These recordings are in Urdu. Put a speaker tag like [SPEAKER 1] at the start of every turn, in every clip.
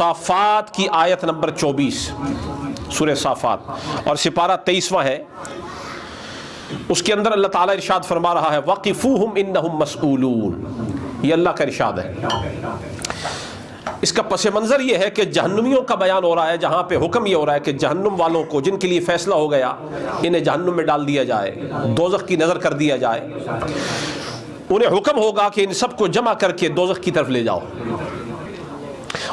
[SPEAKER 1] صافات کی آیت نمبر 24، سورہ صافات، اور سپارہ 23واں ہے۔ اس کے اندر اللہ تعالیٰ ارشاد فرما رہا ہے وَقِفُوهُمْ إِنَّهُمْ مَسْئُولُونَ، یہ اللہ کا ارشاد ہے۔ اس کا پس منظر یہ ہے کہ جہنمیوں کا بیان ہو رہا ہے، جہاں پہ حکم یہ ہو رہا ہے کہ جہنم والوں کو جن کے لیے فیصلہ ہو گیا انہیں جہنم میں ڈال دیا جائے، دوزخ کی نظر کر دیا جائے، انہیں حکم ہوگا کہ ان سب کو جمع کر کے دوزخ کی طرف لے جاؤ،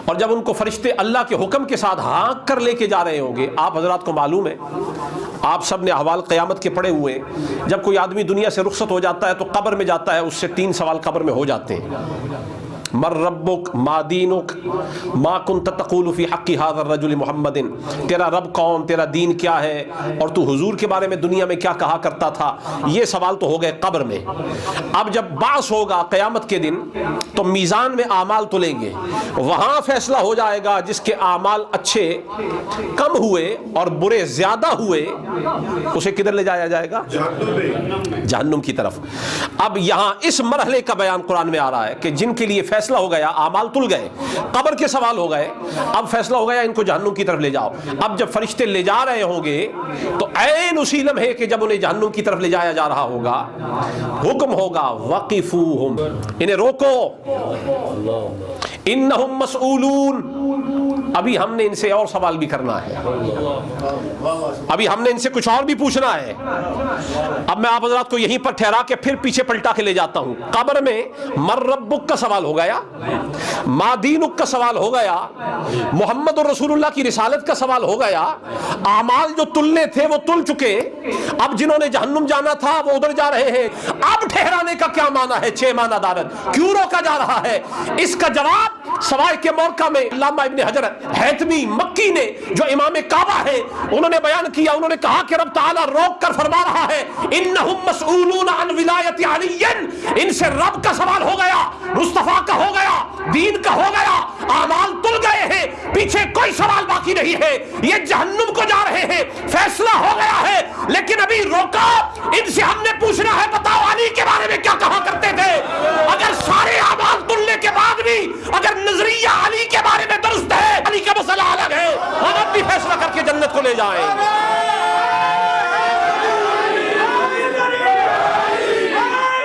[SPEAKER 1] اور جب ان کو فرشتے اللہ کے حکم کے ساتھ ہانک کر لے کے جا رہے ہوں گے، آپ حضرات کو معلوم ہے، آپ سب نے احوال قیامت کے پڑھے ہوئے ہیں، جب کوئی آدمی دنیا سے رخصت ہو جاتا ہے تو قبر میں جاتا ہے، اس سے 3 سوال قبر میں ہو جاتے ہیں، من ربک، ما دینک، ما کنت تقول فی حق ھذا الرجل محمد، تیرا رب کون، تیرا دین کیا ہے، اور تو حضور کے بارے میں دنیا میں کیا کہا کرتا تھا۔ یہ سوال تو ہو گئے قبر میں۔ اب جب بعث ہوگا قیامت کے دن تو میزان میں اعمال تلیں گے، وہاں فیصلہ ہو جائے گا جس کے اعمال اچھے کم ہوئے اور برے زیادہ ہوئے، اسے کدھر لے جایا جائے گا؟ جہنم کی طرف۔ اب یہاں اس مرحلے کا بیان قرآن میں آ رہا ہے کہ جن کے لیے فیصلہ ہو گیا، اعمال تل گئے، قبر کے سوال ہو گئے، اب فیصلہ ہو گیا ان کو جہنم کی طرف لے جاؤ۔ اب جب فرشتے لے جا رہے ہوں گے تو عین اسی لمحے کہ جب انہیں جہنم کی طرف لے جایا جا رہا ہوگا، حکم ہوگا وقفوہم، انہیں روکو، انہم مسئولون، ابھی ہم نے ان سے اور سوال بھی کرنا ہے، ابھی ہم نے ان سے کچھ اور بھی پوچھنا ہے۔ اب میں آپ حضرات کو یہیں پر ٹھہرا کے پھر پیچھے پلٹا کے لے جاتا ہوں۔ قبر میں من ربک کا سوال ہو گیا، ما دینک کا سوال ہو گیا، محمد رسول اللہ کی رسالت کا سوال ہو گیا، اعمال جو تلنے تھے وہ تل چکے، اب جنہوں نے جہنم جانا تھا وہ ادھر جا رہے ہیں۔ اب ٹھہرانے کا کیا معنی ہے؟ 6 معنی دارت، کیوں روکا جا رہا ہے؟ اس کا جواب سوائے کے موقع میں علامہ ابن حجر حیثمی مکی نے، جو امام کعبہ ہے، انہوں نے بیان کیا، انہوں نے کہا کہ رب تعالیٰ روک کر فرما رہا ہے انہم مسئولون عن ولایت علی، ان سے رب کا سوال ہو گیا، مصطفیٰ کا ہو گیا، دین کا ہو گیا، اعمال تل گئے ہیں، پیچھے کوئی سوال باقی نہیں ہے، یہ جہنم کو جا رہے ہیں، فیصلہ ہو گیا ہے، لیکن ابھی روکا، ان سے ہم نے پوچھنا ہے بتاؤ علی کے بارے میں کیا کہا کرتے تھے۔ اگر سارے اعمال تلنے کے بعد بھی اگر نظریہ علی کے بارے میں درست ہے، علی کا مسئلہ الگ ہے، ہم اب بھی فیصلہ کر کے جنت کو لے جائیں۔